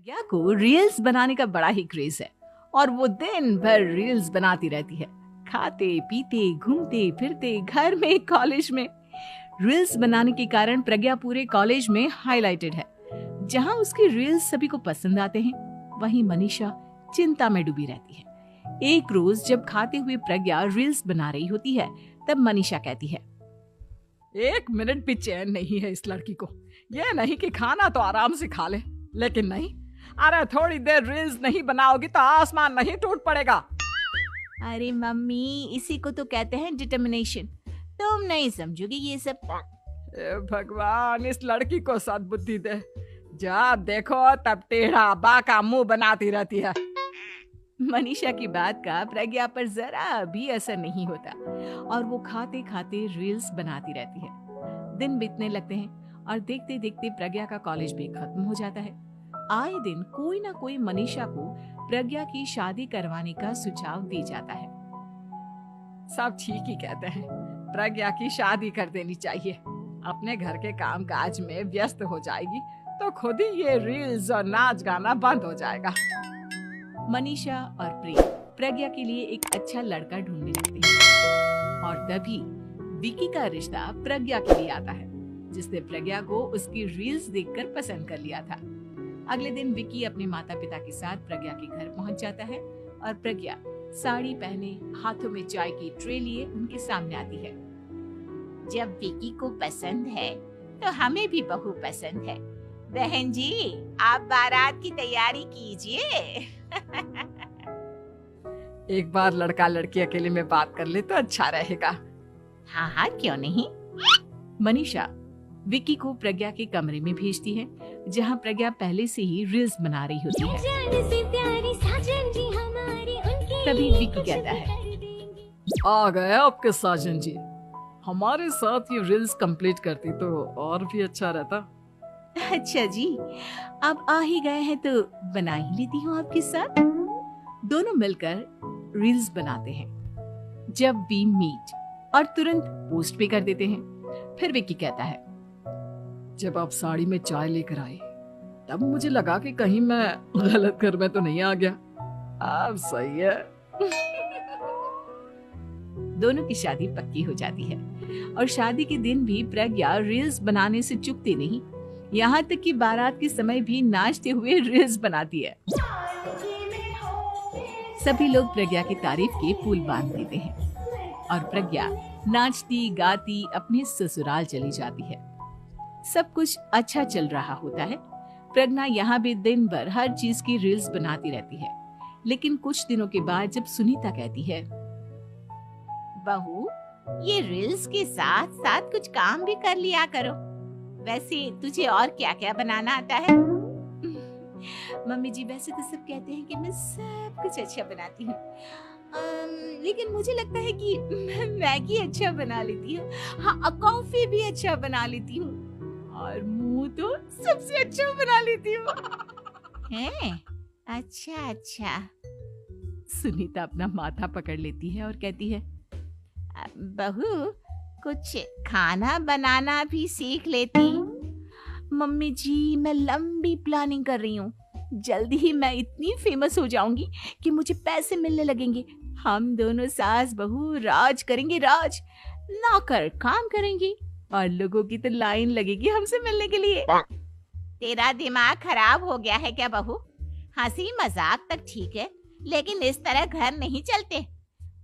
प्रज्ञा को रील्स बनाने का बड़ा ही क्रेज है और वो दिन भर रील्स बनाती रहती है। खाते पीते घूमते फिरते घर में कॉलेज में रील्स बनाने के कारण प्रज्ञा पूरे कॉलेज में हाईलाइटेड है। जहां उसकी रील्स सभी को पसंद आते हैं, वहीं मनीषा चिंता में डूबी रहती है। एक रोज जब खाते हुए प्रज्ञा रील्स बना रही होती है, तब मनीषा कहती है, एक मिनट भी चैन नहीं है इस लड़की को। ये नहीं कि खाना तो आराम से खा ले, लेकिन नहीं, अरे थोड़ी देर रील्स नहीं बनाओगी तो आसमान नहीं टूट पड़ेगा। अरे मम्मी, इसी को तो कहते हैं डिटर्मिनेशन। तुम नहीं समझोगी ये सब। भगवान, इस लड़की को सद्बुद्धि दे। जब देखो तब टेढ़ा बाका मुंह बनाती रहती है। मनीषा की बात का प्रज्ञा पर जरा भी असर नहीं होता और वो खाते खाते रील्स बनाती रहती है। दिन बीतने लगते हैं और देखते देखते प्रज्ञा का कॉलेज भी खत्म हो जाता है। आए दिन कोई ना कोई मनीषा को प्रज्ञा की शादी करवाने का सुझाव दी जाता है। सब ठीक ही कहते हैं, प्रज्ञा की शादी कर देनी चाहिए। अपने घर के काम काज में व्यस्त हो जाएगी तो खुद ही ये रील्स और नाच गाना बंद हो जाएगा। मनीषा और प्रेम प्रज्ञा के लिए एक अच्छा लड़का ढूंढने लगते हैं और तभी विकी का रिश्ता प्रज्ञा के लिए आता है, जिसने प्रज्ञा को उसकी रील्स देखकर पसंद कर लिया था। अगले दिन विकी अपने माता पिता के साथ प्रज्ञा के घर पहुंच जाता है और प्रज्ञा साड़ी पहने हाथों में चाय की ट्रे लिए उनके सामने आती है। जब विकी को पसंद है तो हमें भी बहू पसंद है। बहन जी, आप बारात की तैयारी कीजिए। एक बार लड़का लड़की अकेले में बात कर ले तो अच्छा रहेगा। हाँ हाँ, क्यों नहीं। मनीषा विकी को प्रज्ञा के कमरे में भेजती है, जहां प्रज्ञा पहले से ही रील्स बना रही होती है। तभी विकी कहता है, आ गए आपके साजन जी। हमारे साथ ये रील्स कंप्लीट करती तो और भी अच्छा रहता। अच्छा जी, अब आ ही गए हैं तो बना ही लेती हूँ आपके साथ। दोनों मिलकर रील्स बनाते हैं। जब वी मीट और तुरंत पोस्ट भी कर देते हैं। फिर विकी कहता है, जब आप साड़ी में चाय लेकर आए तब मुझे लगा कि कहीं मैं गलत घर में तो नहीं आ गया। अब सही है। दोनों की शादी पक्की हो जाती है और शादी के दिन भी प्रज्ञा रील्स बनाने से चूकती नहीं। यहाँ तक कि बारात के समय भी नाचते हुए रील्स बनाती है। सभी लोग प्रज्ञा की तारीफ के पुल बांध देते हैं और प्रज्ञा नाचती गाती अपने ससुराल चली जाती है। सब कुछ अच्छा चल रहा होता है। प्रज्ञा यहाँ भी दिन भर हर चीज की रील्स बनाती रहती है। लेकिन कुछ दिनों के बाद जब सुनीता कहती है, बहू, ये रील्स के साथ साथ कुछ काम भी कर लिया करो। वैसे तुझे और क्या क्या बनाना आता है? मम्मी जी, वैसे तो सब कहते हैं कि मैं सब कुछ अच्छा बनाती हूँ, लेकिन मुझे लगता है कि मैं मैगी अच्छा बना लेती हूँ। हाँ, कॉफी भी अच्छा बना लेती हूँ और मुंह तो सबसे अच्छा बना लेती हूँ। हैं? अच्छा अच्छा। सुनीता अपना माथा पकड़ लेती है और कहती है, बहू, कुछ खाना बनाना भी सीख लेती। मम्मी जी, मैं लंबी प्लानिंग कर रही हूँ। जल्दी ही मैं इतनी फेमस हो जाऊंगी कि मुझे पैसे मिलने लगेंगे। हम दोनों सास बहू राज करेंगे, राज। नौकर काम करेंगी और लोगों की तो लाइन लगेगी हमसे मिलने के लिए। तेरा दिमाग खराब हो गया है क्या बहू? हंसी मजाक तक ठीक है, लेकिन इस तरह घर नहीं चलते।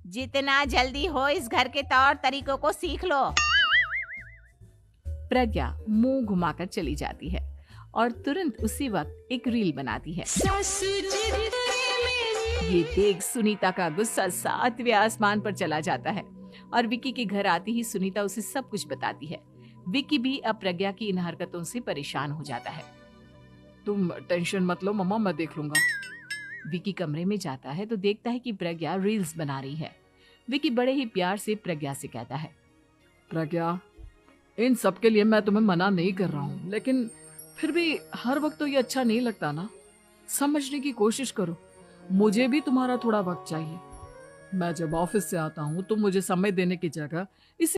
जितना जल्दी हो इस घर के तौर तरीकों को सीख लो। प्रज्ञा मुंह घुमाकर चली जाती है और तुरंत उसी वक्त एक रील बनाती है। ये देख सुनीता का गुस्सा 7वें आसमान पर चला जाता है और विकी के घर आती ही सुनीता उसे सब कुछ बताती है। विकी भी अब प्रज्ञा की इन हरकतों से परेशान हो जाता है। तुम टेंशन मत लो मम्मा, मैं देख लूंगा। विकी कमरे में जाता है तो देखता है कि प्रज्ञा रील्स बना रही है। विकी बड़े ही प्यार से प्रज्ञा से कहता है, प्रज्ञा, इन सब के लिए मैं तुम्हें मना नहीं कर रहा हूँ, लेकिन फिर भी हर वक्त तो ये अच्छा नहीं लगता ना। समझने की कोशिश करो, मुझे भी तुम्हारा थोड़ा वक्त चाहिए। मैं जब ऑफिस से आता हूँ तो मुझे समय देने की जगह इस